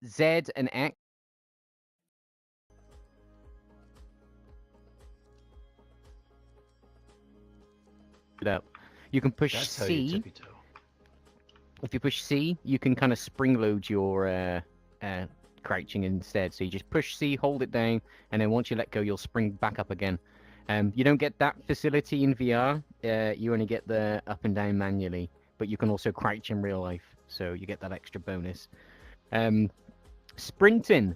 Z and X. It up. You can push That's how you C. tippy toe. If you push C, you can kind of spring load your crouching instead. So you just push C, hold it down, and then once you let go, you'll spring back up again. You don't get that facility in VR. You only get the up and down manually, but you can also crouch in real life, so you get that extra bonus. Sprinting.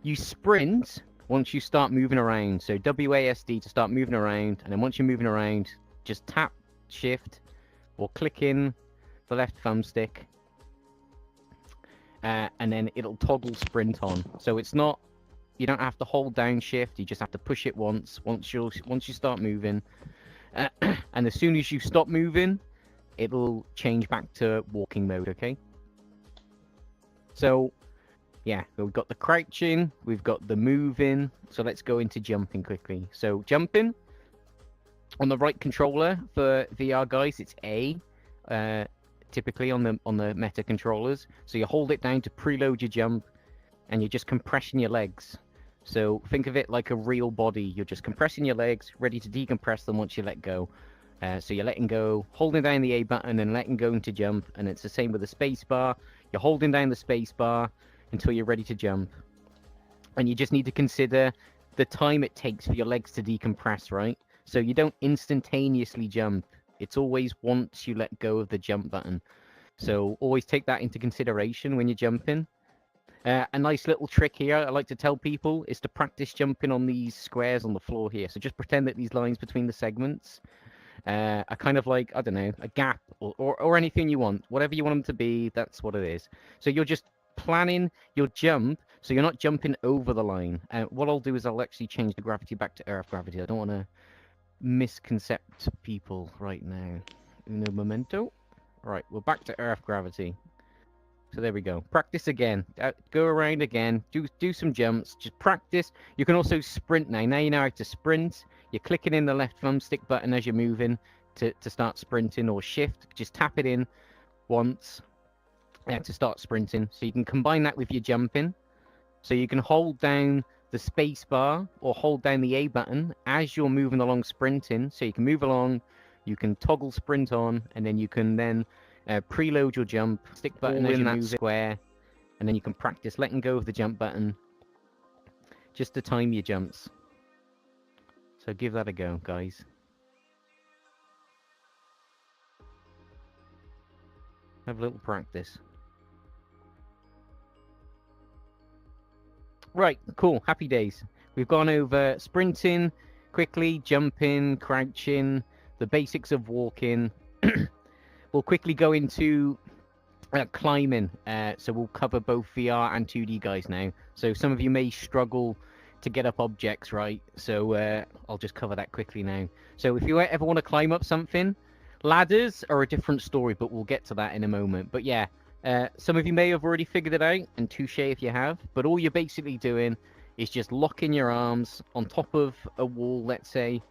You sprint once you start moving around. So WASD to start moving around, and then once you're moving around, just tap Shift or click in the left thumbstick, and then it'll toggle sprint on. So it's not, you don't have to hold down Shift. You just have to push it once you start moving, and as soon as you stop moving, it'll change back to walking mode. Okay. So yeah, we've got the crouching, we've got the moving. So let's go into jumping quickly. So jumping on the right controller for VR guys, it's A. Typically on the Meta controllers. So you hold it down to preload your jump, and you're just compressing your legs. So think of it like a real body. You're just compressing your legs, ready to decompress them once you let go. So you're letting go, holding down the A button, and letting go to jump. And it's the same with the space bar. You're holding down the space bar until you're ready to jump. And you just need to consider the time it takes for your legs to decompress, right? So you don't instantaneously jump. It's always once you let go of the jump button. So always take that into consideration when you're jumping. A nice little trick here I like to tell people is to practice jumping on these squares on the floor here. So just pretend that these lines between the segments are kind of like, I don't know, a gap or anything you want. Whatever you want them to be, that's what it is. So you're just planning your jump, so you're not jumping over the line. What I'll do is I'll actually change the gravity back to Earth gravity. I don't want to misconcept people right now. Uno momento. Right, we're back to Earth gravity. So there we go. Practice again. Go around again. Do some jumps. Just practice. You can also sprint now. Now you know how to sprint. You're clicking in the left thumbstick button as you're moving to start sprinting, or Shift. Just tap it in once to start sprinting. So you can combine that with your jumping. So you can hold down the space bar or hold down the A button as you're moving along sprinting. So you can move along, you can toggle sprint on, and then you can then preload your jump, stick button as you move square, and then you can practice letting go of the jump button just to time your jumps. So give that a go, guys. Have a little practice. Right, cool. Happy days. We've gone over sprinting, quickly, jumping, crouching, the basics of walking. We'll quickly go into climbing. So we'll cover both VR and 2D guys now. So some of you may struggle to get up objects, right? So I'll just cover that quickly now. So if you ever want to climb up something, ladders are a different story, but we'll get to that in a moment. But yeah, some of you may have already figured it out, and touche if you have, but all you're basically doing is just locking your arms on top of a wall, let's say.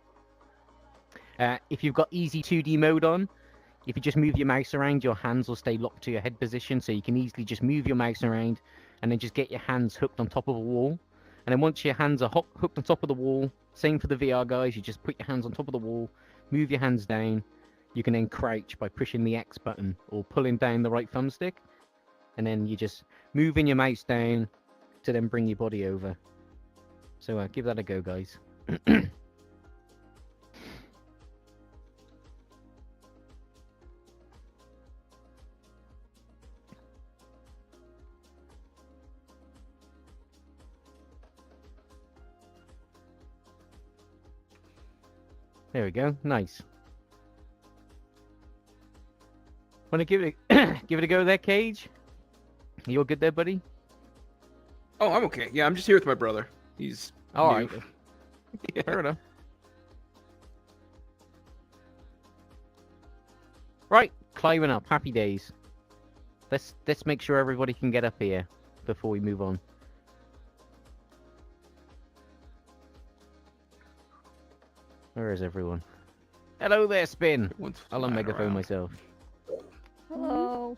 If you've got easy 2D mode on, if you just move your mouse around, your hands will stay locked to your head position, so you can easily just move your mouse around and then just get your hands hooked on top of a wall. And then once your hands are hooked on top of the wall, same for the VR guys, you just put your hands on top of the wall, move your hands down. You can then crouch by pushing the X button or pulling down the right thumbstick. And then you just moving your mouse down to then bring your body over. So give that a go, guys. There we go. Nice. Want to give it a go there, Cage? You all good there, buddy? Oh, I'm okay. Yeah, I'm just here with my brother. He's all new. right. Yeah. Fair enough. Right, climbing up. Happy days. Let's make sure everybody can get up here before we move on. Where is everyone? Hello there, Spin. I'll unmegaphone myself. Hello.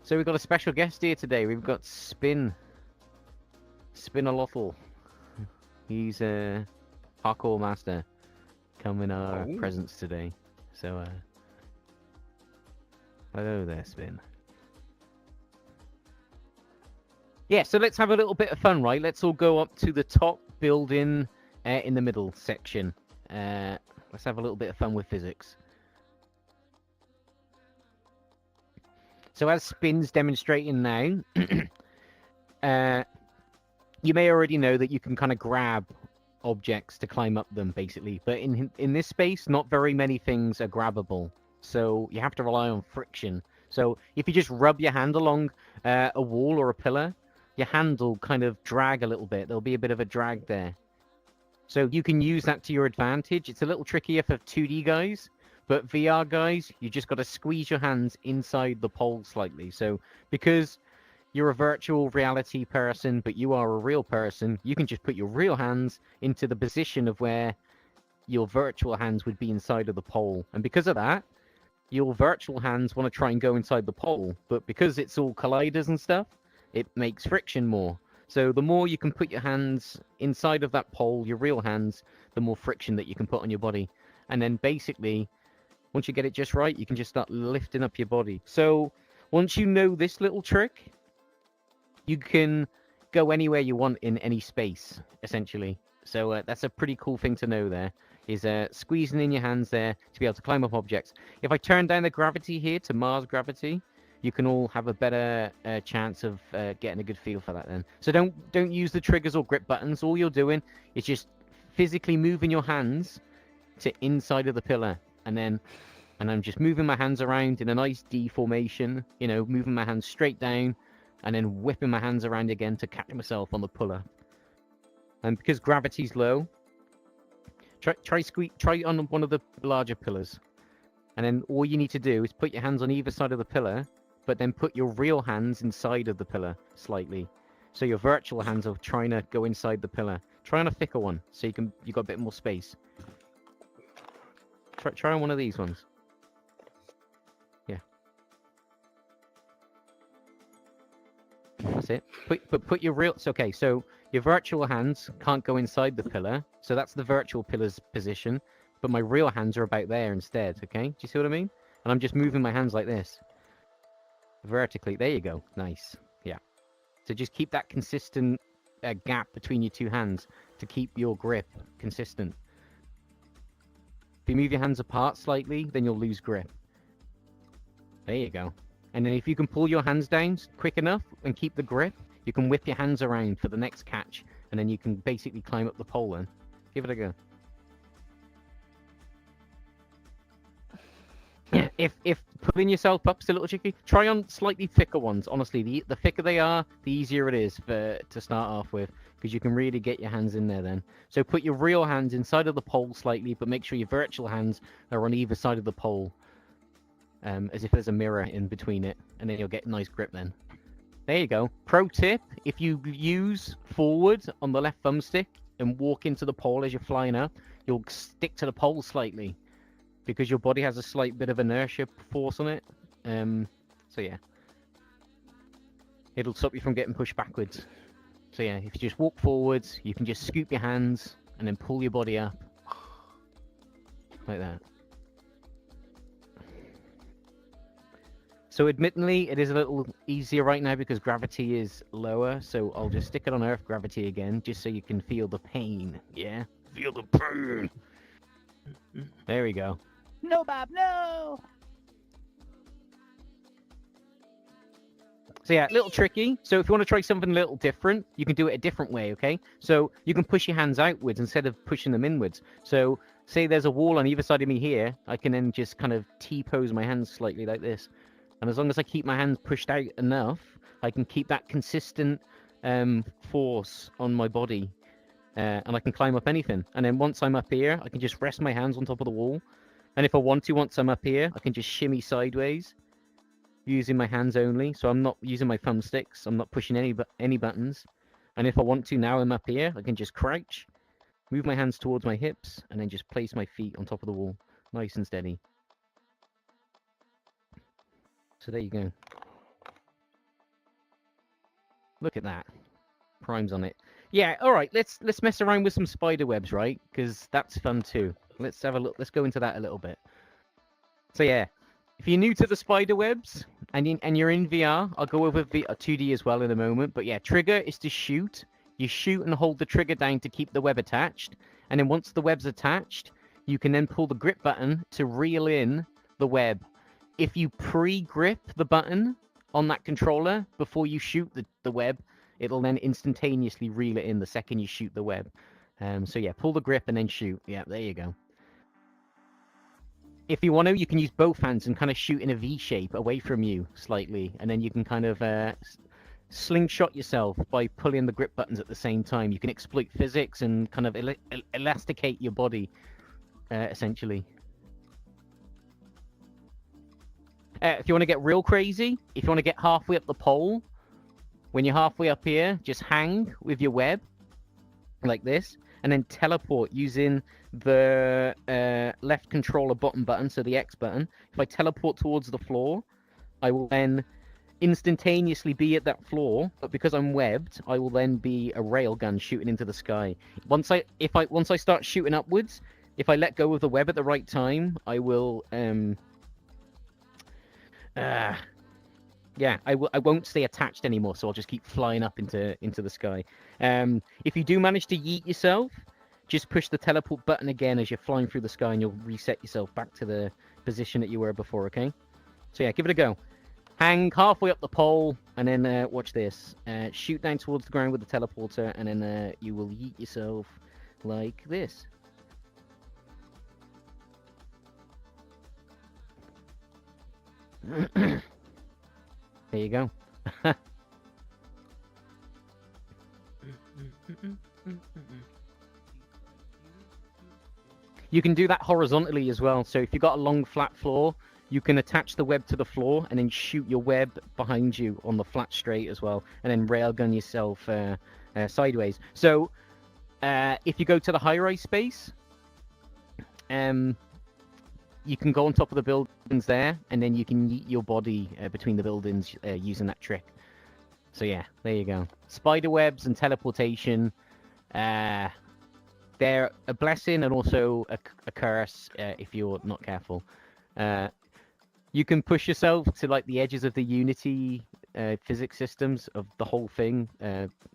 So we've got a special guest here today. We've got Spin-a-Lotl. He's a parkour master come in our presence today. So, hello there, Spin. Yeah, so let's have a little bit of fun, right? Let's all go up to the top building in the middle section. Let's have a little bit of fun with physics. So as Spin's demonstrating now, you may already know that you can kind of grab objects to climb up them, basically. But in this space, not very many things are grabbable. So you have to rely on friction. So if you just rub your hand along a wall or a pillar, your hand will kind of drag a little bit. There'll be a bit of a drag there. So you can use that to your advantage. It's a little trickier for 2D guys. But VR guys, you just got to squeeze your hands inside the pole slightly. So because you're a virtual reality person, but you are a real person, you can just put your real hands into the position of where your virtual hands would be inside of the pole. And because of that, your virtual hands want to try and go inside the pole. But because it's all colliders and stuff, it makes friction more. So the more you can put your hands inside of that pole, your real hands, the more friction that you can put on your body. And then basically, once you get it just right, you can just start lifting up your body. So once you know this little trick, you can go anywhere you want in any space, essentially. So that's a pretty cool thing to know there, is squeezing in your hands there to be able to climb up objects. If I turn down the gravity here to Mars gravity, you can all have a better chance of getting a good feel for that then. So don't use the triggers or grip buttons. All you're doing is just physically moving your hands to inside of the pillar. And I'm just moving my hands around in a nice D formation, you know, moving my hands straight down, and then whipping my hands around again to catch myself on the puller. And because gravity's low, try on one of the larger pillars. And then all you need to do is put your hands on either side of the pillar, but then put your real hands inside of the pillar slightly. So your virtual hands are trying to go inside the pillar. Try on a thicker one, so you got a bit more space. Try on one of these ones. Yeah. That's it. Put your real... Okay, so your virtual hands can't go inside the pillar, so that's the virtual pillar's position, but my real hands are about there instead, okay? Do you see what I mean? And I'm just moving my hands like this. Vertically. There you go. Nice. Yeah. So just keep that consistent gap between your two hands to keep your grip consistent. If you move your hands apart slightly, then you'll lose grip. There you go. And then if you can pull your hands down quick enough and keep the grip, you can whip your hands around for the next catch, and then you can basically climb up the pole then. Give it a go. Yeah, if pulling yourself up's a little tricky, try on slightly thicker ones. Honestly, the thicker they are, the easier it is to start off with, because you can really get your hands in there then. So put your real hands inside of the pole slightly, but make sure your virtual hands are on either side of the pole, as if there's a mirror in between it, and then you'll get a nice grip then. There you go. Pro tip, if you use forward on the left thumbstick and walk into the pole as you're flying up, you'll stick to the pole slightly, because your body has a slight bit of inertia force on it. So yeah. It'll stop you from getting pushed backwards. So yeah, if you just walk forwards, you can just scoop your hands and then pull your body up. Like that. So admittedly, it is a little easier right now because gravity is lower. So I'll just stick it on Earth gravity again, just so you can feel the pain. Yeah? Feel the pain! There we go. No, Bob, no! So yeah, a little tricky. So if you want to try something a little different, you can do it a different way, okay? So you can push your hands outwards instead of pushing them inwards. So say there's a wall on either side of me here, I can then just kind of T-pose my hands slightly like this. And as long as I keep my hands pushed out enough, I can keep that consistent force on my body. And I can climb up anything. And then once I'm up here, I can just rest my hands on top of the wall. And if I want to, once I'm up here, I can just shimmy sideways using my hands only. So I'm not using my thumbsticks. I'm not pushing any buttons. And if I want to, now I'm up here, I can just crouch, move my hands towards my hips, and then just place my feet on top of the wall. Nice and steady. So there you go. Look at that. Prime's on it. Yeah, all right. Let's mess around with some spider webs, right? Because that's fun too. Let's have a look. Let's go into that a little bit. So yeah, if you're new to the spider webs and you're in VR, I'll go over 2D as well in a moment. But yeah, trigger is to shoot. You shoot and hold the trigger down to keep the web attached, and then once the web's attached, you can then pull the grip button to reel in the web. If you pre-grip the button on that controller before you shoot the web, it'll then instantaneously reel it in the second you shoot the web. So yeah, pull the grip and then shoot. Yeah, there you go. If you want to, you can use both hands and kind of shoot in a V shape away from you slightly, and then you can kind of slingshot yourself by pulling the grip buttons at the same time. You can exploit physics and kind of elasticate your body, essentially. If you want to get real crazy, if you want to get halfway up the pole, when you're halfway up here, just hang with your web like this, and then teleport using the left controller button, so the X button. If I teleport towards the floor, I will then instantaneously be at that floor, but because I'm webbed, I will then be a railgun shooting into the sky. Once I start shooting upwards, if I let go of the web at the right time, I will yeah, I won't stay attached anymore, so I'll just keep flying up into the sky. If you do manage to yeet yourself, just push the teleport button again as you're flying through the sky, and you'll reset yourself back to the position that you were before, okay? So yeah, give it a go. Hang halfway up the pole, and then watch this. Shoot down towards the ground with the teleporter, and then you will yeet yourself like this. There you go. You can do that horizontally as well. So if you've got a long flat floor, you can attach the web to the floor and then shoot your web behind you on the flat straight as well, and then railgun yourself sideways. So if you go to the high-rise space, you can go on top of the buildings there, and then you can yeet your body between the buildings using that trick. So yeah, there you go. Spider webs and teleportation, they're a blessing and also a curse if you're not careful. You can push yourself to like the edges of the Unity physics systems of the whole thing,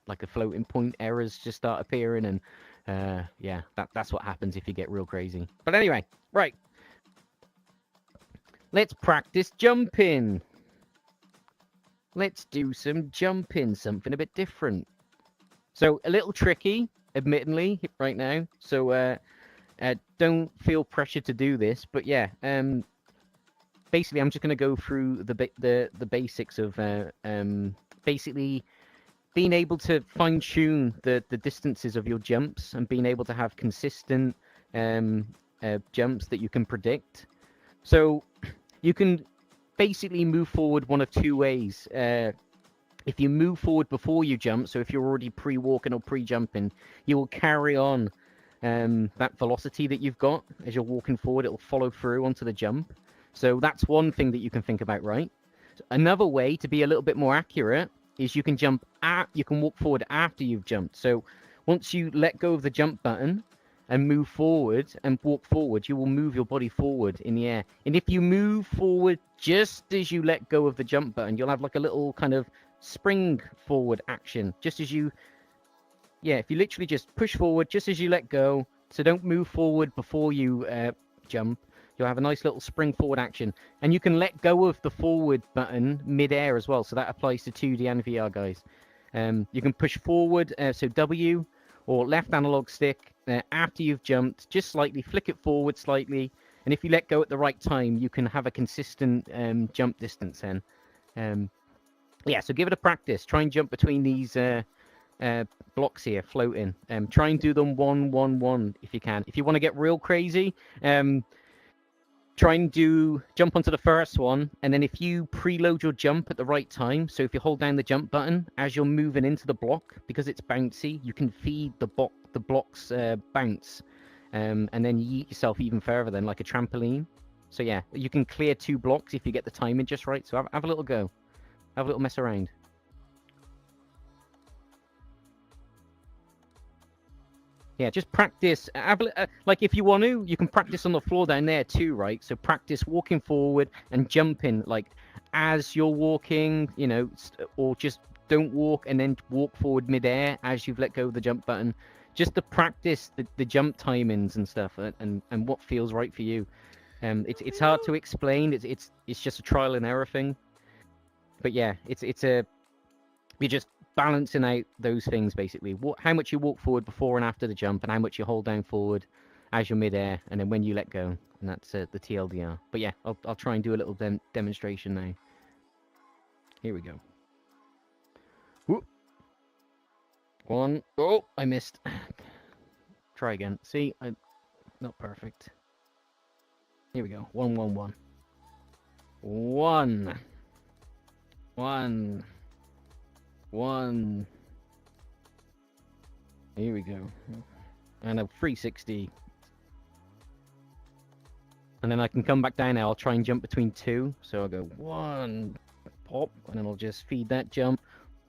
like a floating point errors just start appearing, and yeah, that's what happens if you get real crazy. But anyway, right. Let's practice jumping. Let's do some jumping, something a bit different. So a little tricky, admittedly, right now. So don't feel pressure to do this, but yeah. Basically, I'm just going to go through the basics of basically being able to fine tune the distances of your jumps and being able to have consistent jumps that you can predict. So you can basically move forward one of two ways. If you move forward before you jump, so if you're already pre-walking or pre-jumping, you will carry on that velocity that you've got as you're walking forward. It will follow through onto the jump. So that's one thing that you can think about, right? Another way to be a little bit more accurate is you can you can walk forward after you've jumped. So once you let go of the jump button and move forward and walk forward, you will move your body forward in the air. And if you move forward just as you let go of the jump button, you'll have like a little kind of spring forward action. Just as you, yeah, if you literally just push forward just as you let go, so don't move forward before you jump, you'll have a nice little spring forward action. And you can let go of the forward button mid-air as well, so that applies to 2D and VR, guys. You can push forward, so W, or left analog stick, after you've jumped, just slightly, flick it forward slightly, and if you let go at the right time, you can have a consistent jump distance then. Yeah, so give it a practice. Try and jump between these blocks here, floating. Try and do them 1, 1, 1 if you can. If you want to get real crazy, try and jump onto the first one, and then if you preload your jump at the right time, so if you hold down the jump button as you're moving into the block, because it's bouncy, you can feed the block's bounce, and then you yeet yourself even further than like a trampoline. So yeah, you can clear 2 blocks if you get the timing just right. So have a little go, have a little mess around. Yeah, just practice. Like if you want to, you can practice on the floor down there too, right? So practice walking forward and jumping, like as you're walking, you know, or just don't walk and then walk forward midair as you've let go of the jump button. Just to practice the jump timings and stuff, and what feels right for you. It's hard to explain. It's just a trial and error thing. But yeah, you're just balancing out those things basically. How much you walk forward before and after the jump, and how much you hold down forward as you're midair, and then when you let go. And that's the TLDR. But yeah, I'll try and do a little demonstration now. Here we go. Whoop. One. Oh, I missed. Try again. See, I'm not perfect. Here we go. 1, 1, 1. 1. 1. 1. Here we go. And a 360. And then I can come back down now. I'll try and jump between 2. So I'll go 1, pop, and then I'll just feed that jump.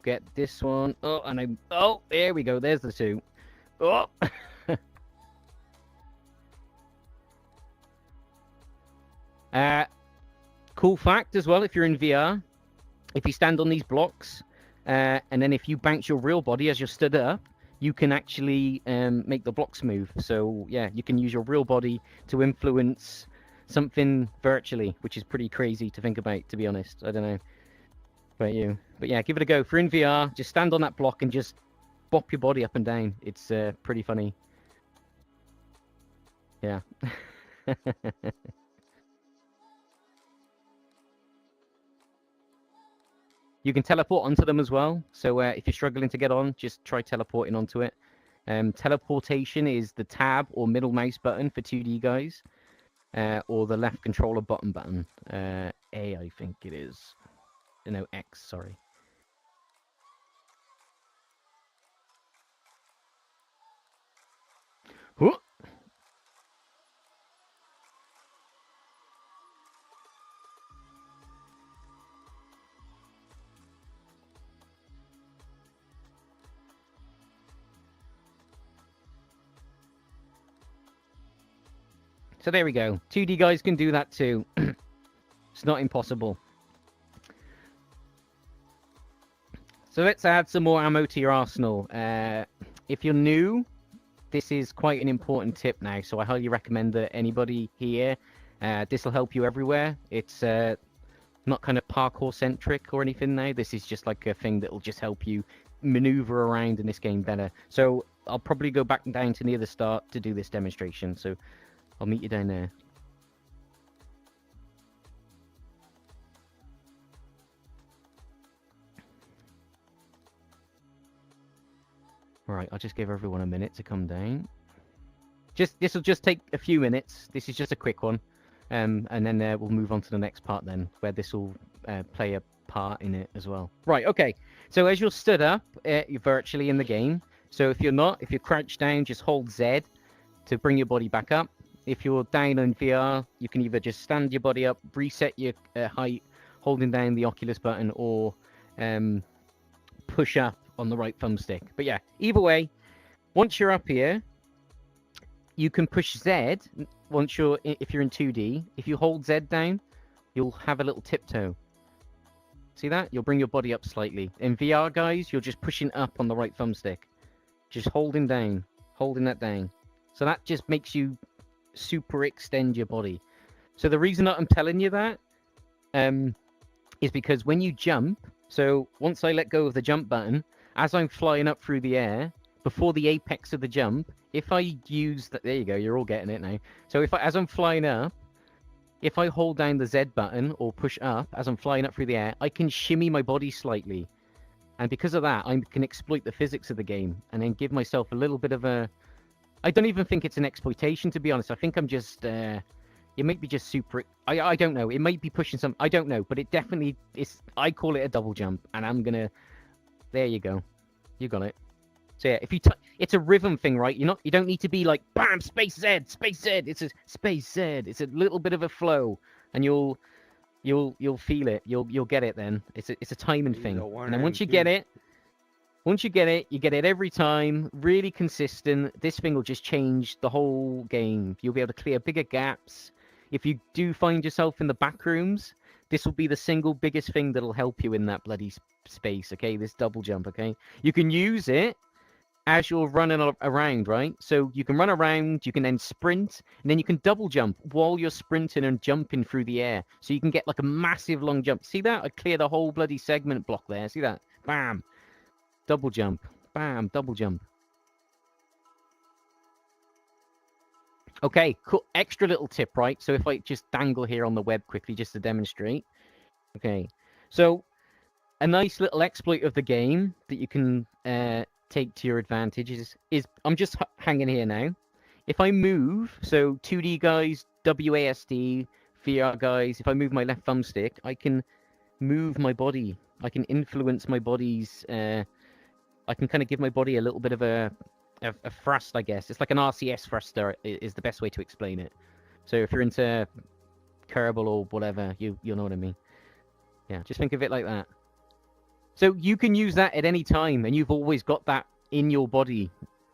Get this one. Oh, and oh, there we go. There's the 2. Oh. Cool fact as well, if you're in VR, if you stand on these blocks, and then if you bounce your real body as you're stood up, you can actually make the blocks move. So yeah, you can use your real body to influence something virtually, which is pretty crazy to think about, to be honest. I don't know about you. But yeah, give it a go. If you're in VR, just stand on that block and just bop your body up and down. It's pretty funny. Yeah. You can teleport onto them as well. So if you're struggling to get on, just try teleporting onto it. Teleportation is the tab or middle mouse button for 2D guys, or the left controller button. A, I think it is. No, X, sorry. Whoa. So there we go. 2D guys can do that too. It's not impossible. So let's add some more ammo to your arsenal. If you're new, this is quite an important tip now. So I highly recommend that anybody here, this will help you everywhere. It's not kind of parkour centric or anything now. This is just like a thing that will just help you maneuver around in this game better. So I'll probably go back down to near the start to do this demonstration. So I'll meet you down there. Alright, I'll just give everyone a minute to come down. This will just take a few minutes. This is just a quick one. And then we'll move on to the next part then, where this will play a part in it as well. Right, okay. So as you're stood up, you're virtually in the game. So if you're crouched down, just hold Z to bring your body back up. If you're down in VR, you can either just stand your body up, reset your height, holding down the Oculus button, or push up on the right thumbstick. But yeah, either way, once you're up here, you can push Z. If you're in 2D, if you hold Z down, you'll have a little tiptoe. See that? You'll bring your body up slightly. In VR, guys, you're just pushing up on the right thumbstick, just holding that down. So that just makes you super extend your body. So the reason that I'm telling you that is because when you jump, so once I let go of the jump button, as I'm flying up through the air, before the apex of the jump, if I use that, there you go, you're all getting it now. So as I'm flying up, if I hold down the Z button or push up as I'm flying up through the air, I can shimmy my body slightly. And because of that, I can exploit the physics of the game and then give myself a little bit of a... I don't even think it's an exploitation, to be honest. I think I'm just... it might be just super... I don't know. It might be pushing some... I don't know. But it definitely is... I call it a double jump. And I'm going to... There you go. You got it. So yeah, if you... It's a rhythm thing, right? You don't need to be like, bam, space Z, space Z. It's a space Z. It's a little bit of a flow. And you'll feel it. You'll get it then. It's a timing thing. And then once you get it... Once you get it every time, really consistent. This thing will just change the whole game. You'll be able to clear bigger gaps. If you do find yourself in the back rooms, this will be the single biggest thing that'll help you in that bloody space, okay? This double jump, okay? You can use it as you're running around, right? So you can run around, you can then sprint, and then you can double jump while you're sprinting and jumping through the air. So you can get like a massive long jump. See that? I cleared the whole bloody segment block there. See that? Bam. Double jump. Bam. Double jump. Okay, cool. Extra little tip, right? So if I just dangle here on the web quickly just to demonstrate. Okay. So a nice little exploit of the game that you can take to your advantage is I'm just hanging here now. If I move, so 2D guys, WASD, VR guys, if I move my left thumbstick, I can move my body. I can influence my body's I can kind of give my body a little bit of a thrust, I guess. It's like an RCS thruster is the best way to explain it. So if you're into Kerbal or whatever, you'll know what I mean. Yeah, just think of it like that. So you can use that at any time, and you've always got that in your body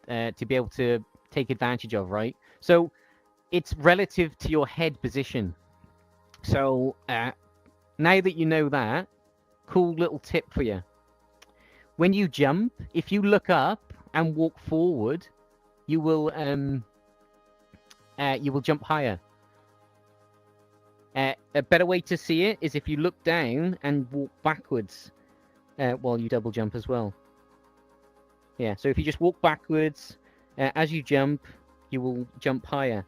to be able to take advantage of, right? So it's relative to your head position. So now that you know that, cool little tip for you. When you jump, if you look up and walk forward, you will jump higher. A better way to see it is if you look down and walk backwards while you double jump as well. Yeah, so if you just walk backwards, as you jump, you will jump higher.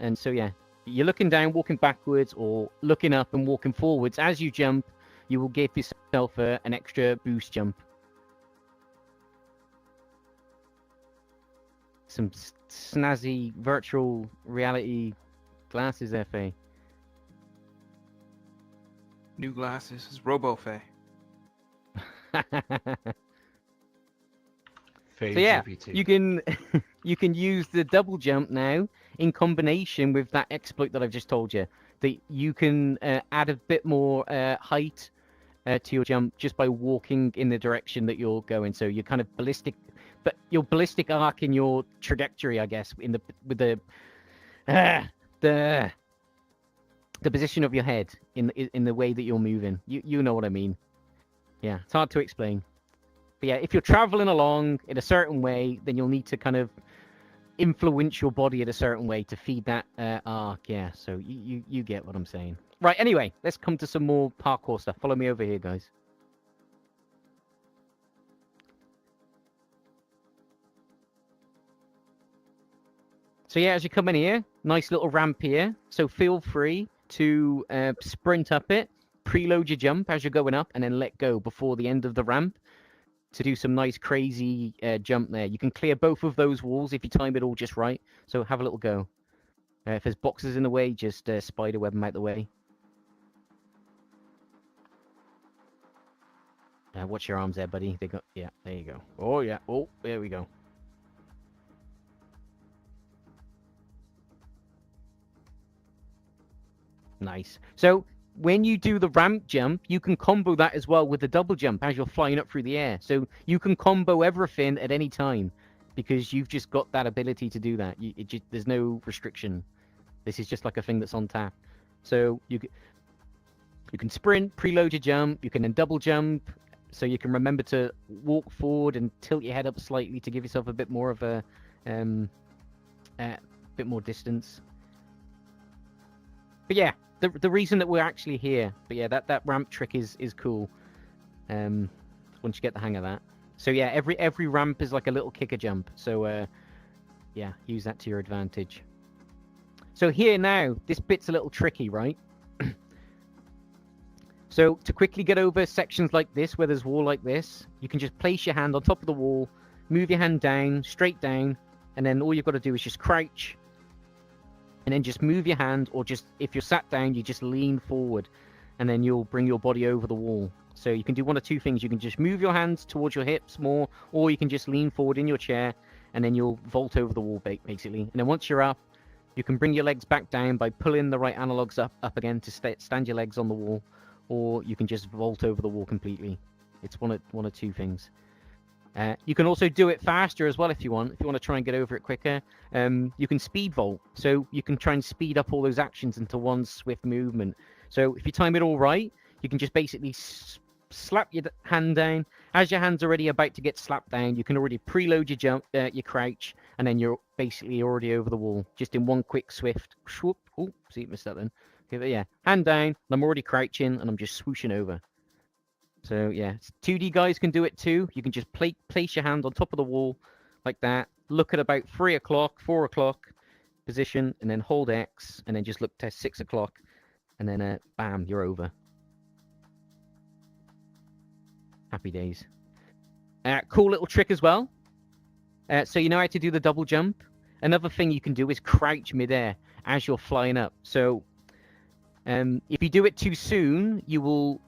And so, yeah, you're looking down, walking backwards, or looking up and walking forwards. As you jump, you will give yourself an extra boost jump. Some snazzy virtual reality glasses there, Faye. New glasses is RoboFay. So yeah, you can use the double jump now in combination with that exploit that I've just told you. That you can add a bit more height to your jump just by walking in the direction that you're going. So you're kind of ballistic, but your ballistic arc in your trajectory, I guess, with the position of your head in the way that you're moving. You know what I mean? Yeah, it's hard to explain. But yeah, if you're traveling along in a certain way, then you'll need to kind of influence your body in a certain way to feed that arc. Yeah, so you get what I'm saying. Right, anyway, let's come to some more parkour stuff. Follow me over here, guys. So yeah, as you come in here, nice little ramp here. So feel free to sprint up it, preload your jump as you're going up, and then let go before the end of the ramp to do some nice crazy jump there. You can clear both of those walls if you time it all just right. So have a little go. If there's boxes in the way, just spider web them out the way. Watch your arms there, buddy. They got, yeah, there you go. Oh yeah, oh, there we go. Nice. So when you do the ramp jump, you can combo that as well with the double jump as you're flying up through the air. So you can combo everything at any time because you've just got that ability to do that. There's no restriction. This is just like a thing that's on tap. So you can sprint, preload your jump. You can then double jump. So you can remember to walk forward and tilt your head up slightly to give yourself a bit more of a bit more distance. But yeah, the reason that we're actually here. But yeah, that ramp trick is cool. Once you get the hang of that. So yeah, every ramp is like a little kicker jump. So yeah, use that to your advantage. So here now, this bit's a little tricky, right? So to quickly get over sections like this, where there's wall like this, you can just place your hand on top of the wall, move your hand down, straight down, and then all you've got to do is just crouch, and then just move your hand, or just, if you're sat down, you just lean forward, and then you'll bring your body over the wall. So you can do one of two things. You can just move your hands towards your hips more, or you can just lean forward in your chair, and then you'll vault over the wall, basically. And then once you're up, you can bring your legs back down by pulling the right analogs up again to stand your legs on the wall, or you can just vault over the wall completely. It's one of two things. You can also do it faster as well if you want. If you want to try and get over it quicker, you can speed vault. So you can try and speed up all those actions into one swift movement. So if you time it all right, you can just basically slap your hand down. As your hand's already about to get slapped down, you can already preload your jump, your crouch, and then you're basically already over the wall, just in one quick swift swoop. Oh, see, missed that then. Okay, but yeah, hand down, and I'm already crouching, and I'm just swooshing over. So yeah, 2D guys can do it too. You can just place your hand on top of the wall like that. Look at about 3 o'clock, 4 o'clock position, and then hold X, and then just look to 6 o'clock, and then bam, you're over. Happy days. Cool little trick as well. So you know how to do the double jump. Another thing you can do is crouch midair as you're flying up. So if you do it too soon, you will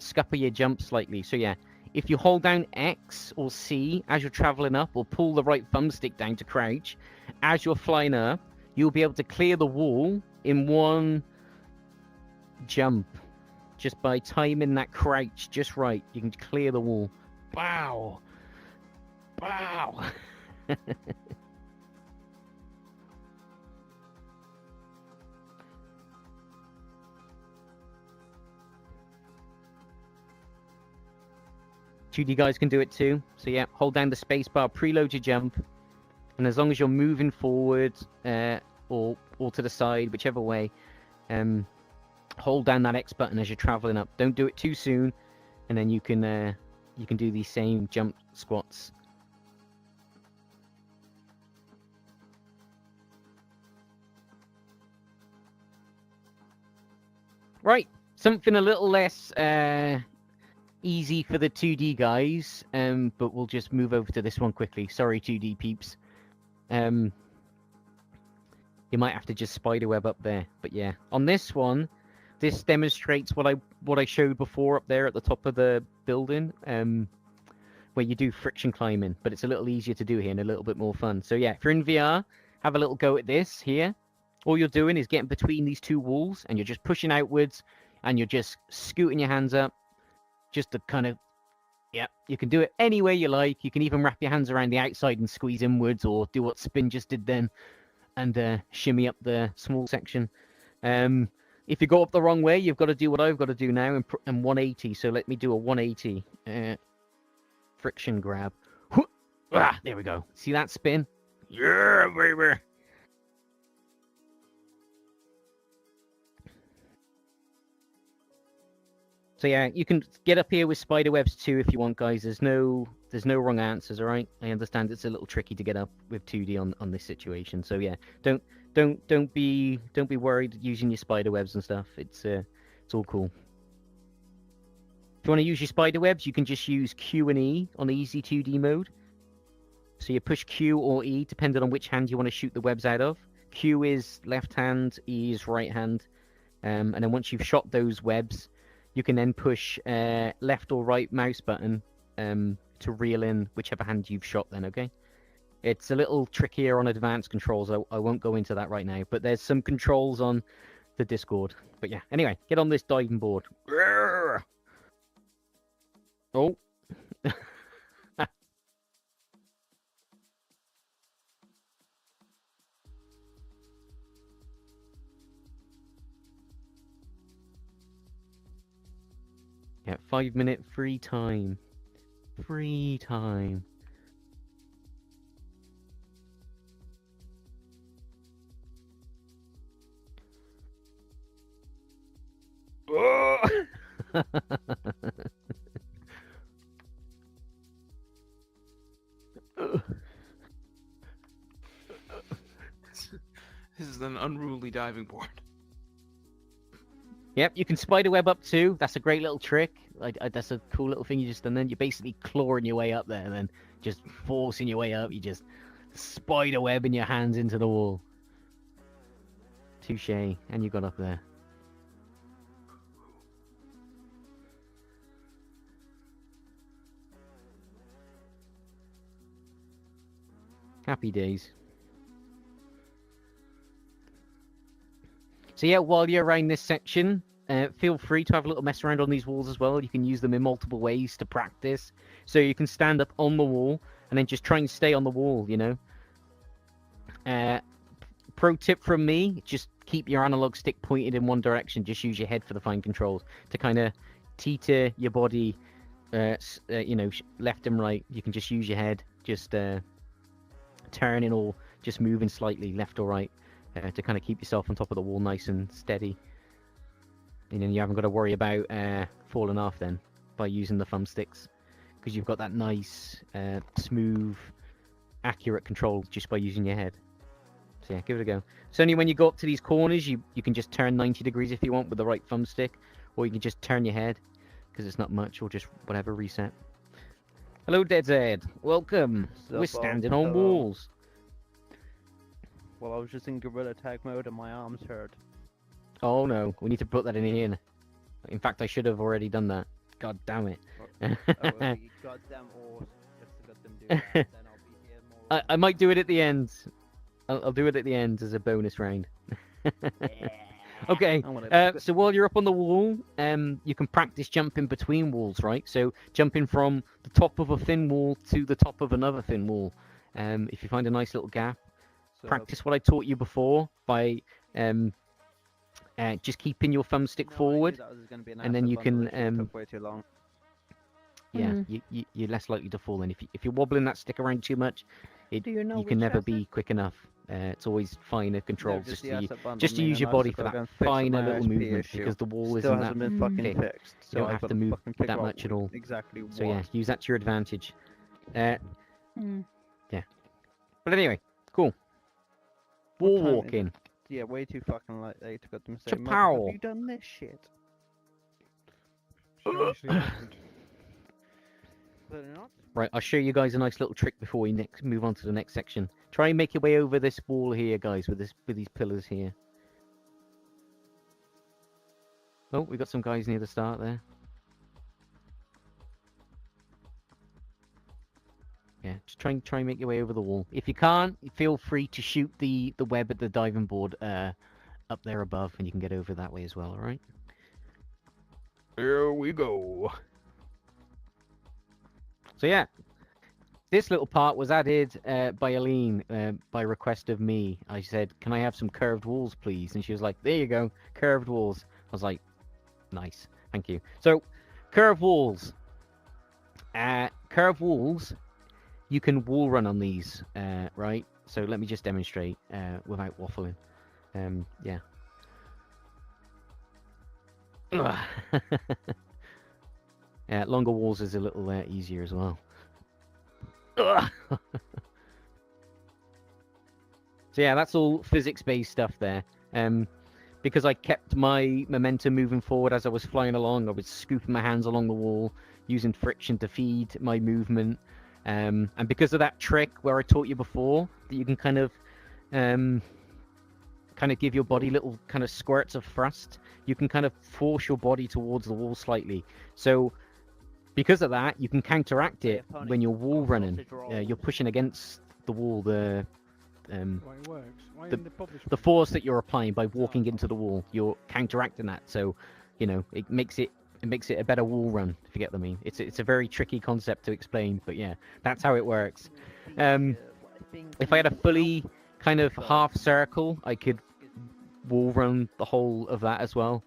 scupper your jump slightly. So yeah, if you hold down X or C as you're traveling up, or pull the right thumbstick down to crouch, as you're flying up, you'll be able to clear the wall in one jump. Just by timing that crouch just right, you can clear the wall. Wow. Wow. 2D guys can do it too. So yeah, hold down the space bar, preload your jump, and as long as you're moving forward or to the side, whichever way, hold down that X button as you're traveling up. Don't do it too soon, and then you can do these same jump squats. Right, something a little less easy for the 2D guys, but we'll just move over to this one quickly. Sorry, 2D peeps. You might have to just spiderweb up there, but yeah, on this one, this demonstrates what I showed before up there at the top of the building, where you do friction climbing, but it's a little easier to do here and a little bit more fun. So yeah, if you're in VR, have a little go at this here. All you're doing is getting between these two walls, and you're just pushing outwards, and you're just scooting your hands up, just to kind of, yeah, you can do it any way you like. You can even wrap your hands around the outside and squeeze inwards, or do what Spin just did then, and shimmy up the small section. If you go up the wrong way, you've got to do what I've got to do now, and 180. So let me do a 180 friction grab. Ah, there we go. See that spin? Yeah, baby. So yeah, you can get up here with spider webs too if you want, guys. There's no wrong answers, all right? I understand it's a little tricky to get up with 2D on this situation. So yeah, don't be worried using your spider webs and stuff. It's all cool. If you want to use your spider webs, you can just use Q and E on the easy 2D mode. So you push Q or E depending on which hand you want to shoot the webs out of. Q is left hand, E is right hand, and then once you've shot those webs, you can then push left or right mouse button to reel in whichever hand you've shot then, okay? It's a little trickier on advanced controls. I won't go into that right now, but there's some controls on the Discord. But yeah, anyway, get on this diving board. Oh. Yeah, 5-minute free time. Free time. Oh! This is an unruly diving board. Yep, you can spiderweb up too. That's a great little trick. That's a cool little thing you just done then. You're basically clawing your way up there and then just forcing your way up. You just spiderwebbing your hands into the wall. Touche. And you got up there. Happy days. So yeah, while you're around this section, feel free to have a little mess around on these walls as well. You can use them in multiple ways to practice. So you can stand up on the wall and then just try and stay on the wall, you know. Pro tip from me, just keep your analog stick pointed in one direction. Just use your head for the fine controls to kind of teeter your body, you know, left and right. You can just use your head, just turning or just moving slightly left or right to kind of keep yourself on top of the wall nice and steady. And then you haven't got to worry about falling off then by using the thumbsticks, because you've got that nice, smooth, accurate control just by using your head. So yeah, give it a go. It's only when you go up to these corners, you can just turn 90 degrees if you want with the right thumbstick, or you can just turn your head, because it's not much, or just whatever, reset. Hello, Dead Zed. Welcome. We're standing on walls. Well, I was just in gorilla tag mode and my arms hurt. Oh no, we need to put that in here. In fact, I should have already done that. God damn it. Oh, you goddamn horse. Just to let them do that, then I'll be here more. I might do it at the end. I'll do it at the end as a bonus round. Okay, so while you're up on the wall, you can practice jumping between walls, right? So jumping from the top of a thin wall to the top of another thin wall. If you find a nice little gap, practice what I taught you before by just keeping your thumbstick forward, and then you can way too long. Yeah, you're less likely to fall in. If you're wobbling that stick around too much, you can never be quick enough. It's always finer controls just to use your body for that finer little movement, because the wall isn't that been fucking fixed. You don't have to move that much at all. Exactly. So yeah, use that to your advantage. Yeah. But anyway, cool. Wall walking. Yeah, way too fucking late to got them saying, Chapow. have you done this shit? Right, I'll show you guys a nice little trick before we move on to the next section. Try and make your way over this wall here, guys, with these pillars here. Oh, we got some guys near the start there. Yeah, just try and make your way over the wall. If you can't, feel free to shoot the web at the diving board up there above, and you can get over that way as well. All right. Here we go. So yeah, this little part was added by Aline by request of me. I said, "Can I have some curved walls, please?" And she was like, "There you go, curved walls." I was like, "Nice, thank you." So, curved walls. Curved walls. You can wall run on these, right? So let me just demonstrate without waffling. Yeah. Longer walls is a little easier as well. So yeah, that's all physics-based stuff there. Because I kept my momentum moving forward as I was flying along, I was scooping my hands along the wall, using friction to feed my movement. And because of that trick where I taught you before, that you can kind of give your body little kind of squirts of thrust, you can kind of force your body towards the wall slightly. So because of that, you can counteract it when you're wall running. You're pushing against the wall, the force that you're applying by walking into the wall. You're counteracting that, so you know it makes it a better wall run, if you get what I mean. It's a very tricky concept to explain, but yeah, that's how it works. If I had a fully kind of half circle, I could wall run the whole of that as well.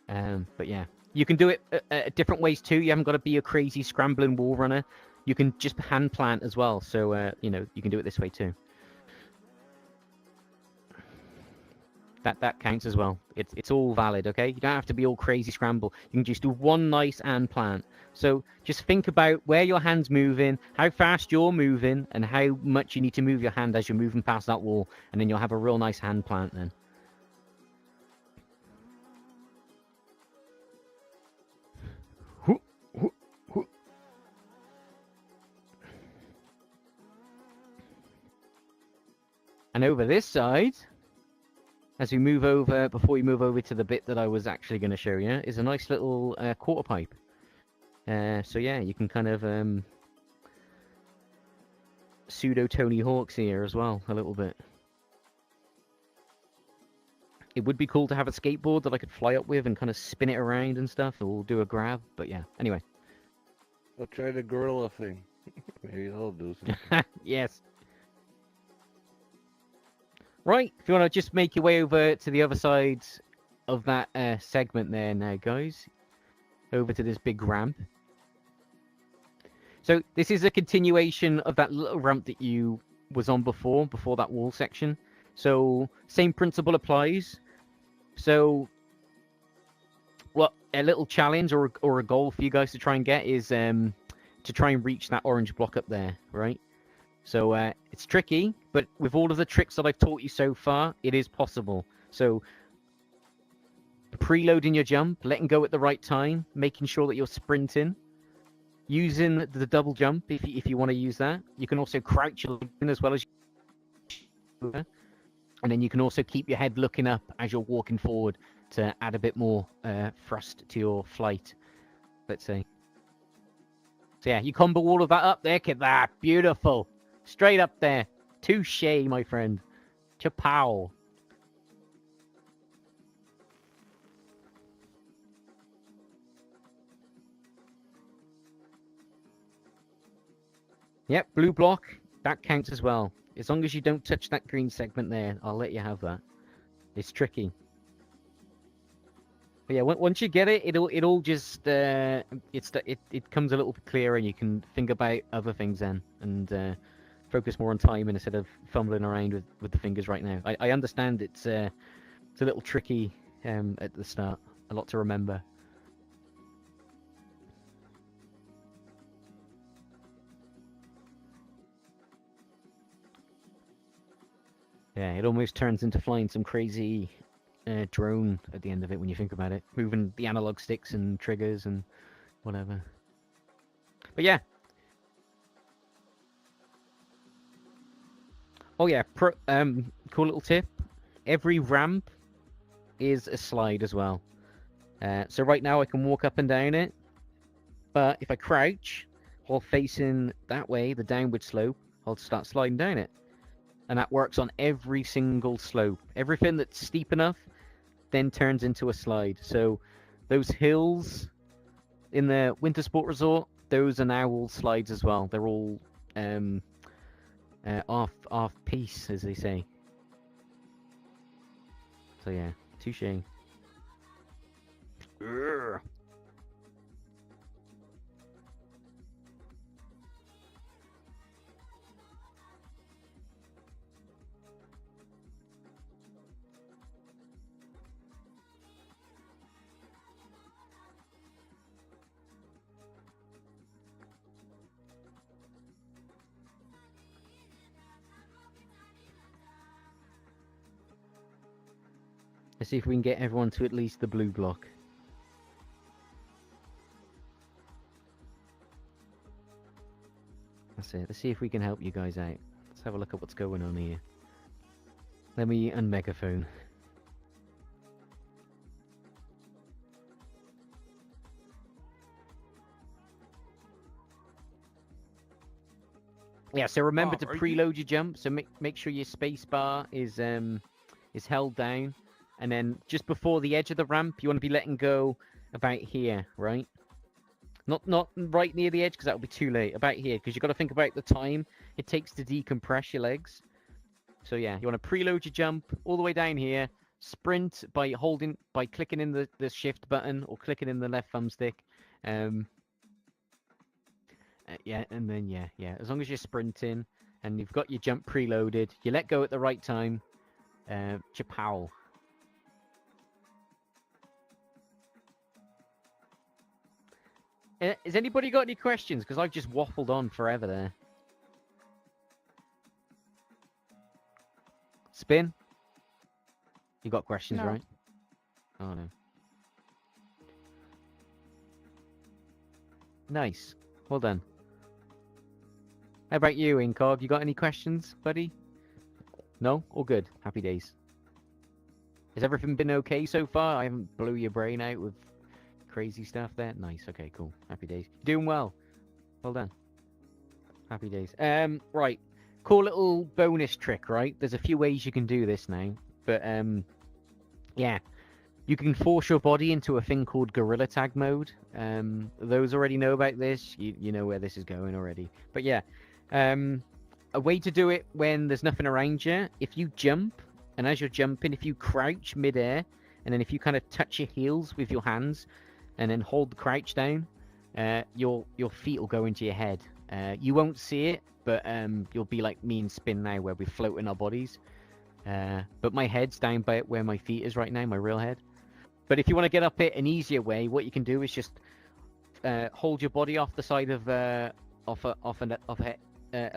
But yeah, you can do it different ways too. You haven't got to be a crazy scrambling wall runner. You can just hand plant as well, so you know, you can do it this way too. That counts as well. It's all valid, okay? You don't have to be all crazy scramble. You can just do one nice hand plant. So just think about where your hand's moving, how fast you're moving, and how much you need to move your hand as you're moving past that wall, and then you'll have a real nice hand plant then. And over this side, as we move over, before we move over to the bit that I was actually going to show you, is a nice little quarter pipe. So yeah, you can kind of pseudo Tony Hawk's here as well, a little bit. It would be cool to have a skateboard that I could fly up with and kind of spin it around and stuff, or do a grab. But yeah, anyway. I'll try the gorilla thing. Maybe that'll do something. Yes. Right, if you want to just make your way over to the other side of that segment there now, guys. Over to this big ramp. So this is a continuation of that little ramp that you was on before that wall section. So same principle applies. So what a little challenge or a goal for you guys to try and get is to try and reach that orange block up there, right? So it's tricky, but with all of the tricks that I've taught you so far, it is possible. So preloading your jump, letting go at the right time, making sure that you're sprinting, using the double jump if you want to use that. You can also crouch in as well as you, and then you can also keep your head looking up as you're walking forward to add a bit more thrust to your flight, let's say. So yeah, you combo all of that up there. Look at that. Beautiful. Straight up there. Touche, my friend. Chapow. Yep, blue block. That counts as well. As long as you don't touch that green segment there, I'll let you have that. It's tricky. But yeah, once you get it, it'll just it comes a little bit clearer, and you can think about other things then, and focus more on timing instead of fumbling around with the fingers right now. I understand it's a little tricky at the start, a lot to remember. Yeah, it almost turns into flying some crazy drone at the end of it when you think about it. Moving the analog sticks and triggers and whatever. But yeah. Oh yeah, cool little tip. Every ramp is a slide as well. So right now I can walk up and down it. But if I crouch while facing that way, the downward slope, I'll start sliding down it. And that works on every single slope. Everything that's steep enough then turns into a slide. So those hills in the winter sport resort, those are now all slides as well. They're all off piece, as they say. So yeah, touche. Urgh. Let's see if we can get everyone to at least the blue block. That's it. Let's see if we can help you guys out. Let's have a look at what's going on here. Let me unmegaphone. Yeah, so remember to preload your jump. So make sure your space bar is held down. And then just before the edge of the ramp, you want to be letting go about here, right? Not right near the edge, because that will be too late. About here, because you've got to think about the time it takes to decompress your legs. So yeah, you want to preload your jump all the way down here. Sprint by clicking in the shift button or clicking in the left thumbstick. Yeah, and then yeah. As long as you're sprinting and you've got your jump preloaded, you let go at the right time. Chapow. Has anybody got any questions? Because I've just waffled on forever there. Spin? You got questions, No. right? Oh, no. Nice. Well done. How about you, Incog? You got any questions, buddy? No? All good. Happy days. Has everything been okay so far? I haven't blew your brain out with crazy stuff there. Nice. Okay, cool. Happy days. Doing well. Well done. Happy days. Right. Cool little bonus trick, right? There's a few ways you can do this now, but yeah, you can force your body into a thing called gorilla tag mode. Those already know about this. You know where this is going already. But yeah, a way to do it when there's nothing around you, if you jump, and as you're jumping, if you crouch midair, and then if you kind of touch your heels with your hands, and then hold the crouch down, your feet will go into your head. You won't see it, but you'll be like me and Spin now, where we're floating our bodies. But my head's down by where my feet is right now, my real head. But if you want to get up it an easier way, what you can do is just hold your body off the side of a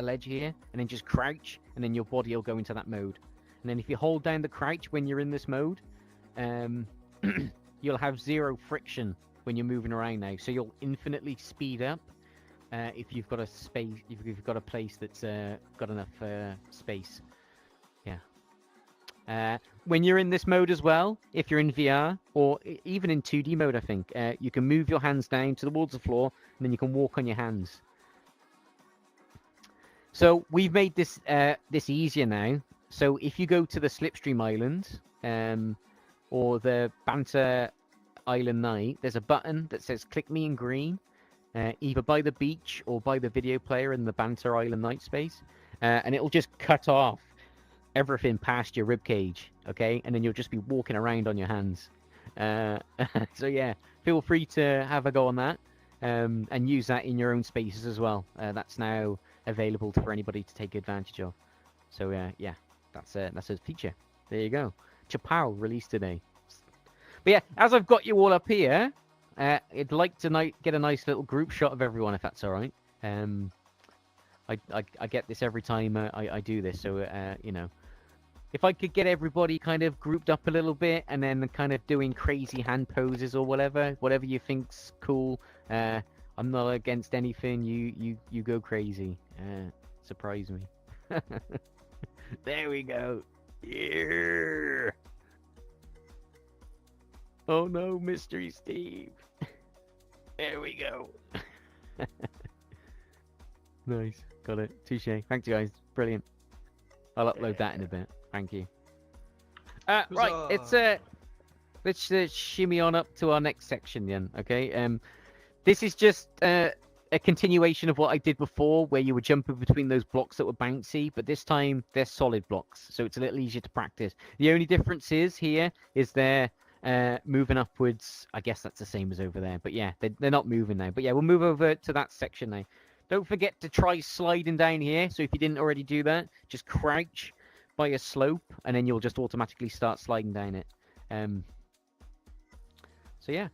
ledge here, and then just crouch, and then your body will go into that mode. And then if you hold down the crouch when you're in this mode, you'll have 0 friction when you're moving around now. So you'll infinitely speed up if you've got a space, if you've got a place that's got enough space. Yeah. When you're in this mode as well, if you're in VR or even in 2D mode, I think you can move your hands down towards the floor, and then you can walk on your hands. So we've made this this easier now. So if you go to the Slipstream Island or the Banter Island Night, there's a button that says "Click me" in green, either by the beach or by the video player in the Banter Island Night space, and it'll just cut off everything past your rib cage, okay? And then you'll just be walking around on your hands. So yeah, feel free to have a go on that, and use that in your own spaces as well. That's now available for anybody to take advantage of. So yeah, that's a feature. There you go. Chapow released today. But yeah, as I've got you all up here, I'd like to get a nice little group shot of everyone, if that's all right. I get this every time I do this, so you know, if I could get everybody kind of grouped up a little bit, and then kind of doing crazy hand poses or whatever you think's cool. I'm not against anything. You go crazy. Surprise me. There we go. Yeah. Oh no, Mystery Steve. There we go. Nice. Got it. Touche. Thanks, guys. Brilliant. I'll upload that in a bit. Thank you. Right. Let's shimmy on up to our next section then. Okay. This is just a continuation of what I did before, where you were jumping between those blocks that were bouncy, but this time they're solid blocks, so it's a little easier to practice. The only difference is here is they're moving upwards. I guess that's the same as over there, but yeah, they're not moving now. But yeah, we'll move over to that section now. Don't forget to try sliding down here. So if you didn't already do that, just crouch by a slope, and then you'll just automatically start sliding down it. So yeah,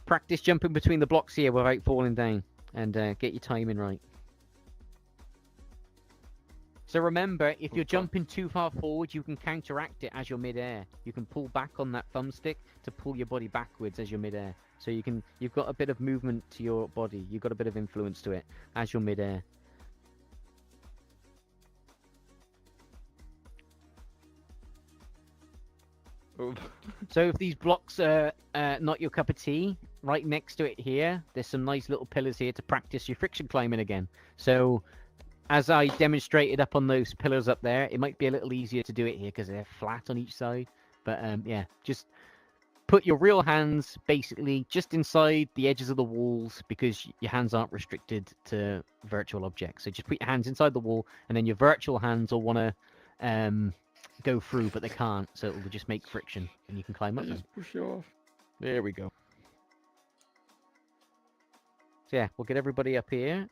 practice jumping between the blocks here without falling down, and get your timing right. So remember, if you're jumping too far forward, you can counteract it as you're midair. You can pull back on that thumbstick to pull your body backwards as you're midair. So you've got a bit of movement to your body. You've got a bit of influence to it as you're midair. So if these blocks are not your cup of tea, right next to it here, there's some nice little pillars here to practice your friction climbing again. So as I demonstrated up on those pillars up there, it might be a little easier to do it here because they're flat on each side. But yeah, just put your real hands basically just inside the edges of the walls, because your hands aren't restricted to virtual objects. So just put your hands inside the wall, and then your virtual hands will want to go through, but they can't, so it will just make friction, and you can climb up them. Just push it off. There we go. So yeah, we'll get everybody up here.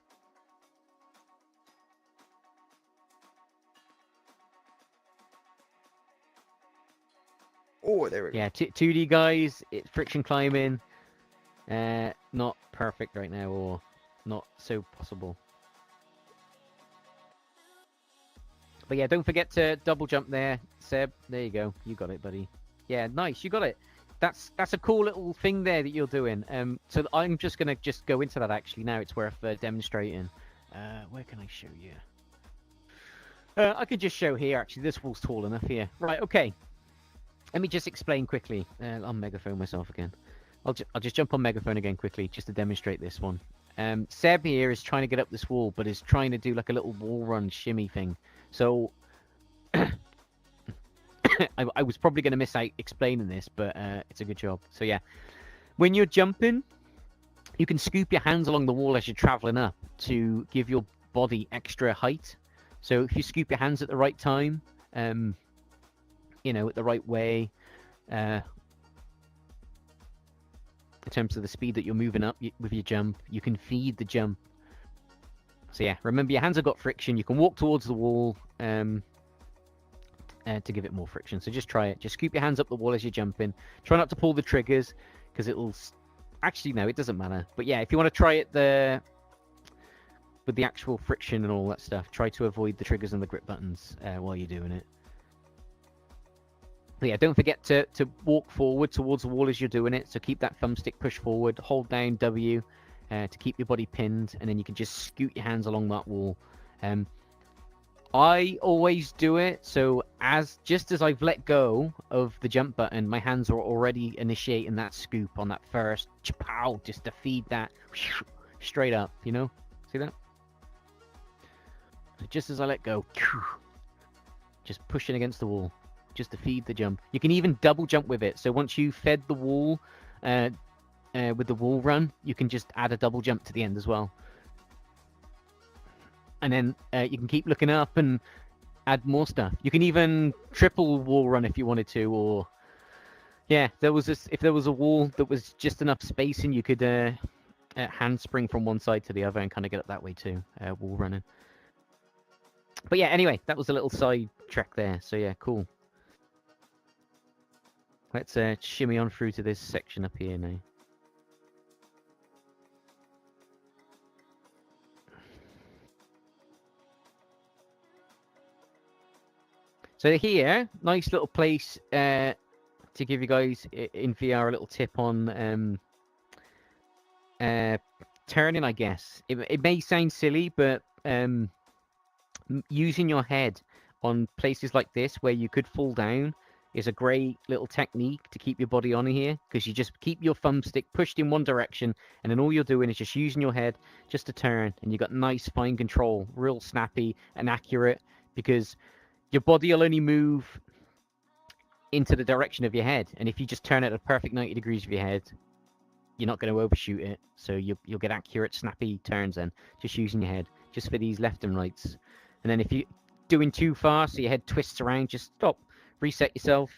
Oh, there we go. Yeah, 2D guys, it's friction climbing. Not perfect right now, or not so possible. But yeah, don't forget to double jump there, Seb. There you go. You got it, buddy. Yeah, nice. You got it. That's a cool little thing there that you're doing. So I'm just gonna go into that actually now. It's worth demonstrating. Where can I show you? I could just show here actually. This wall's tall enough here. Right. Okay. Let me just explain quickly. I'll megaphone myself again. I'll just jump on megaphone again quickly just to demonstrate this one. Seb here is trying to get up this wall, but is trying to do like a little wall run shimmy thing. So I was probably going to miss out explaining this, but it's a good job. So yeah, when you're jumping, you can scoop your hands along the wall as you're traveling up to give your body extra height. So if you scoop your hands at the right time, you know, at the right way, in terms of the speed that you're moving up with your jump, you can feed the jump. So yeah, remember your hands have got friction. You can walk towards the wall to give it more friction. So just try it. Just scoop your hands up the wall as you're jumping. Try not to pull the triggers because it'll... Actually, no, it doesn't matter. But yeah, if you want to try it with the actual friction and all that stuff, try to avoid the triggers and the grip buttons while you're doing it. But yeah, don't forget to walk forward towards the wall as you're doing it. So keep that thumbstick pushed forward. Hold down W to keep your body pinned, and then you can just scoot your hands along that wall. I always do it so just as I've let go of the jump button, my hands are already initiating that scoop on that first pow, just to feed that straight up, you know? See that? So just as I let go, just pushing against the wall, just to feed the jump. You can even double jump with it. So once you fed the wall with the wall run, you can just add a double jump to the end as well. And then you can keep looking up and add more stuff. You can even triple wall run if you wanted to, or yeah, if there was a wall that was just enough spacing, you could handspring from one side to the other and kind of get it that way too, wall running. But yeah, anyway, that was a little side track there. So yeah, cool. Let's shimmy on through to this section up here now. So here, nice little place to give you guys in VR a little tip on turning, I guess. It may sound silly, but using your head on places like this where you could fall down is a great little technique to keep your body on here, because you just keep your thumbstick pushed in one direction, and then all you're doing is just using your head just to turn, and you got nice fine control, real snappy and accurate, because your body will only move into the direction of your head, and if you just turn it at a perfect 90 degrees of your head, you're not going to overshoot it, so you'll get accurate, snappy turns then, just using your head, just for these left and rights. And then if you're doing too fast, so your head twists around, just stop, reset yourself,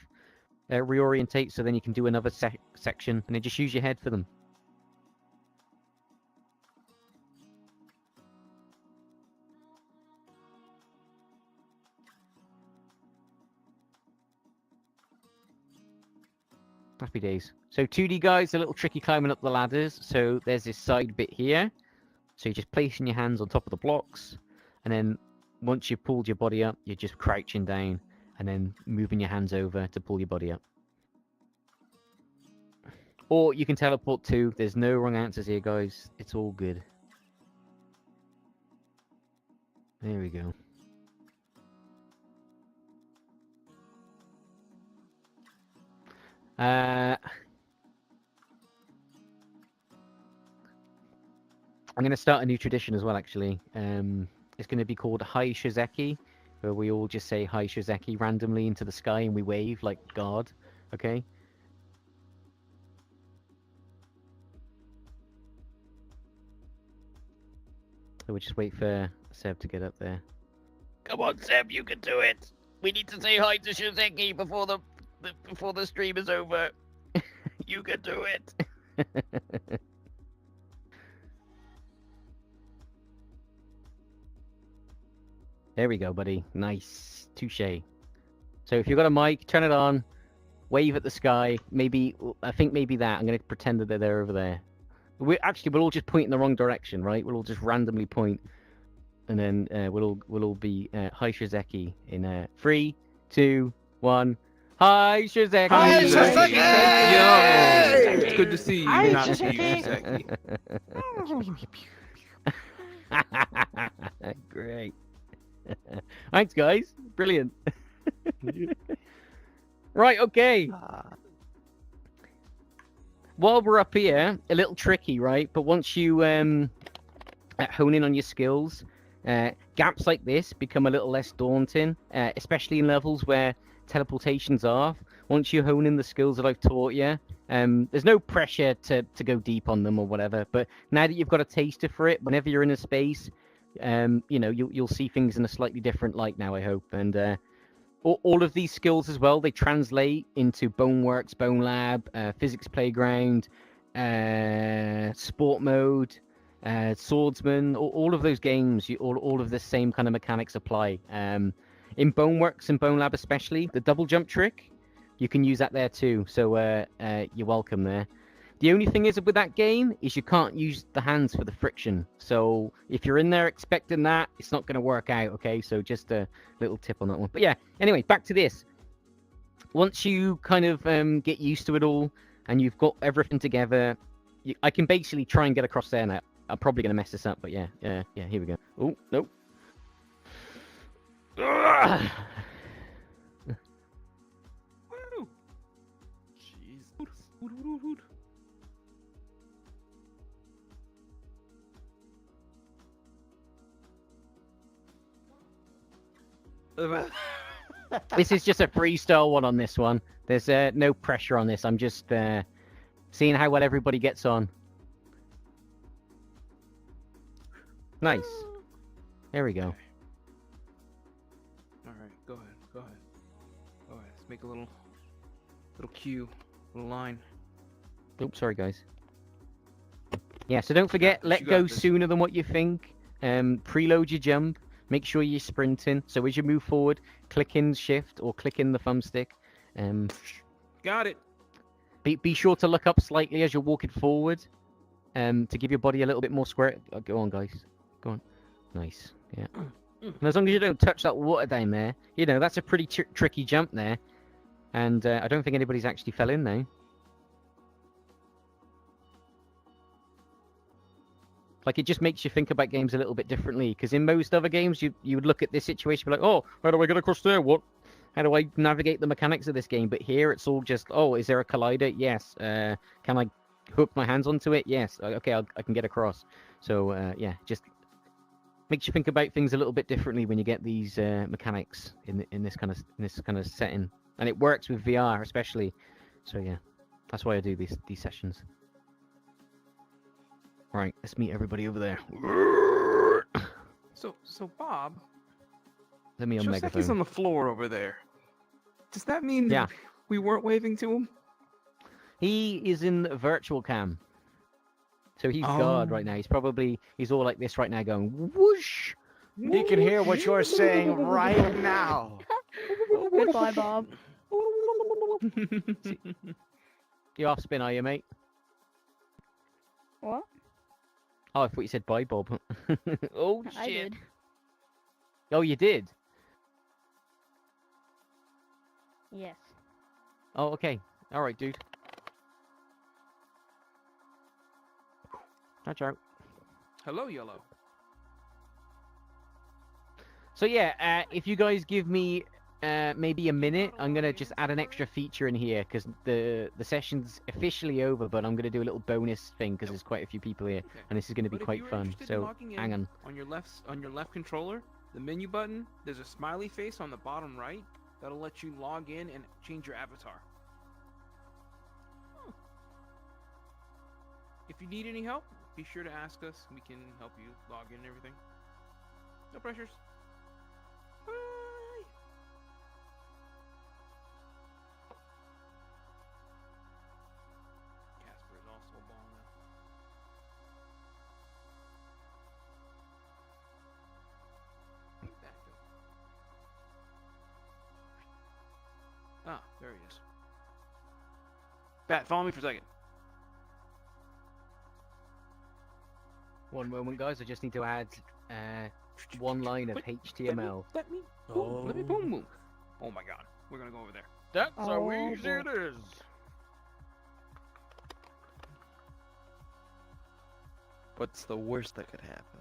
reorientate, so then you can do another section, and then just use your head for them. Happy days. So 2D guys, a little tricky climbing up the ladders. So there's this side bit here. So you're just placing your hands on top of the blocks, and then once you've pulled your body up, you're just crouching down and then moving your hands over to pull your body up. Or you can teleport too. There's no wrong answers here, guys. It's all good. There we go. I'm going to start a new tradition as well, actually. It's going to be called Hi Shizeki, where we all just say Hi Shizeki randomly into the sky and we wave like God, okay? So we'll just wait for Seb to get up there. Come on, Seb, you can do it! We need to say hi to Shizeki before the stream is over. You can do it. There we go, buddy. Nice. Touche. So if you've got a mic, turn it on, wave at the sky. Maybe, I think maybe that. I'm going to pretend that they're over there. We'll all just point in the wrong direction, right? We'll all just randomly point. And then we'll all be Hi Shizeki in 3, 2, 1. Hi Shizeki! Hi Shizeki! Yo! It's good to see you. Hi, Not Shizeki. Shizeki. Great. Thanks, guys. Brilliant. Right, okay. While we're up here, a little tricky, right? But once you hone in on your skills, gaps like this become a little less daunting, especially in levels where teleportations are, once you hone in the skills that I've taught you, there's no pressure to go deep on them or whatever. But now that you've got a taster for it, whenever you're in a space, you know, you'll see things in a slightly different light now, I hope. And all of these skills as well, they translate into Boneworks, BONELAB, Physics Playground, Sport Mode, Swordsman. All of those games, all of the same kind of mechanics apply. In Boneworks and BONELAB especially, the double jump trick, you can use that there too. So you're welcome there. The only thing is with that game is you can't use the hands for the friction. So if you're in there expecting that, it's not going to work out, okay? So just a little tip on that one. But yeah, anyway, back to this. Once you kind of get used to it all and you've got everything together, I can basically try and get across there now. I'm probably going to mess this up, but yeah, here we go. Oh, nope. Woo! Jesus. Woot. This is just a freestyle one on this one. There's no pressure on this. I'm just seeing how well everybody gets on. Nice. There we go. All right, go ahead. Let's make a little cue, little line. Oops, sorry guys. Yeah, so don't forget, let go sooner than what you think. Preload your jump. Make sure you're sprinting. So as you move forward, click in shift or click in the thumbstick. Got it. Be sure to look up slightly as you're walking forward, to give your body a little bit more square. Go on, guys. Go on. Nice. Yeah. And as long as you don't touch that water down there, you know, that's a pretty tricky jump there. And I don't think anybody's actually fell in now. Like, it just makes you think about games a little bit differently. Because in most other games, you would look at this situation and be like, oh, how do I get across there? What? How do I navigate the mechanics of this game? But here, it's all just, oh, is there a collider? Yes. Can I hook my hands onto it? Yes. Okay, I can get across. So, yeah, just makes you think about things a little bit differently when you get these mechanics in this kind of setting. And it works with VR especially. So, yeah, that's why I do these sessions. All right, let's meet everybody over there. So Bob. Let me on megaphone. Shoseki's on the floor over there. Does that mean we weren't waving to him? He is in virtual cam. So he's God right now. He's all like this right now going whoosh. He can hear what you're saying right now. Goodbye, Bob. You off spin, are you, mate? What? Oh, I thought you said bye, Bob. Oh, shit. I did. Oh, you did? Yes. Oh, okay. All right, dude. Watch out. Hello, Yellow. So yeah, if you guys give me maybe a minute, I'm gonna just add an extra feature in here because the session's officially over, but I'm gonna do a little bonus thing because there's quite a few people here, and this is gonna be quite fun. So hang on. On your left controller, the menu button, there's a smiley face on the bottom right that'll let you log in and change your avatar. If you need any help, be sure to ask us. We can help you log in and everything. No pressures. Bye. Casper is also a ball now. Back up. Ah, there he is. Bat, follow me for a second. One moment, guys. I just need to add one line of HTML. Let me boom boom. Oh my god. We're gonna go over there. That's Oh, how easy boy. it is. What's the worst that could happen?